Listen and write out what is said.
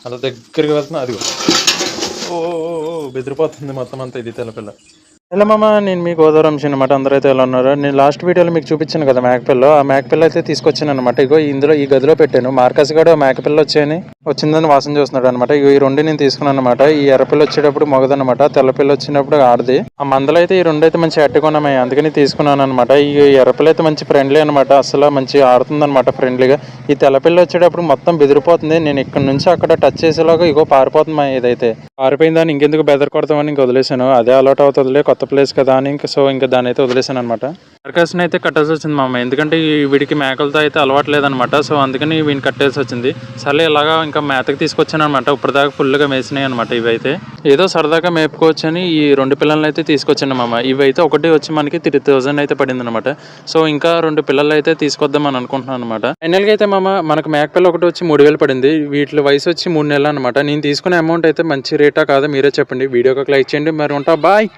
అలా దగ్గరికి వెళ్తున్నా. అదిగో ఓ బెదిరిపోతుంది మొత్తం అంతా. ఇది తెల్లపిల్ల. హలో మామ, నేను మీ గోదావరి వంశీ అనమాట. అందరూ అయితే ఎలా ఉన్నారు? నేను లాస్ట్ వీడియోలో మీకు చూపించాను కదా మేకపిల్ల. ఆ మేకపిల్ల అయితే తీసుకొచ్చాను అనమాట. ఇగో ఇందులో ఈ గదిలో పెట్టాను. మార్కస్ గడు ఆ మేకపిల్ల వచ్చిందని వాసన చూస్తున్నాడు అనమాట. ఇగో ఈ రెండు నేను తీసుకున్నాను అనమాట. ఈ ఎర్రపిల్ల వచ్చేటప్పుడు మొగదనమాట, తెల్లపిల్ల వచ్చినప్పుడు ఆడది. ఆ మందలు అయితే ఈ రెండు అయితే మంచి అట్టుకున్నాయి, అందుకని తీసుకున్నాను అనమాట. ఈ ఎర్రపిల్ల అయితే మంచి ఫ్రెండ్లీ అనమాట, అసలు మంచి ఆడుతుంది అనమాట ఫ్రెండ్లీగా. ఈ తెల్లపిల్ల వచ్చేటప్పుడు మొత్తం బెదిరిపోతుంది. నేను ఇక్కడ నుంచి అక్కడ టచ్ చేసేలాగా ఇగో పారిపోతుంది. ఇదైతే పారిపోయిన దాన్ని ఇంకెందుకు బెదర్ కొడతామని ఇంక వదిలేసాను. అదే అలవాటు అవుతుందిలే, కొత్త ప్లేస్ కదా అని. ఇంకా దాన్ని అయితే వదిలేసాను అనమాట. సర్కస్ని అయితే కట్టాల్సి వచ్చింది మామ, ఎందుకంటే వీడికి మేకలతో అయితే అలవాటు లేదనమాట. సో అందుకని వీడిని కట్టేసి వచ్చింది. సర్లే ఇలాగా ఇంకా మేతకి తీసుకొచ్చాను అనమాట. ఇప్పటిదాకా ఫుల్గా మేసినాయి అనమాట. ఇవైతే ఏదో సరదాగా మేపుకోవచ్చు అని ఈ రెండు పిల్లల్ని అయితే తీసుకొచ్చాను మామ. ఇవైతే ఒకటి వచ్చి మనకి 3000 అయితే పడింది అనమాట. సో ఇంకా రెండు పిల్లలు అయితే తీసుకొద్దాం అని అనుకుంటున్నాను అనమాట. ఫైనల్గా అయితే మామ మనకు మేకపిల్ల ఒకటి వచ్చి 3000 పడింది. వీటి వయసు వచ్చి 3 నెలలు అనమాట. నేను తీసుకునే అమౌంట్ అయితే మంచి రేటా కాదా మీరే చెప్పండి. వీడియోకి లైక్ చేయండి. మరి ఉంటా, బాయ్.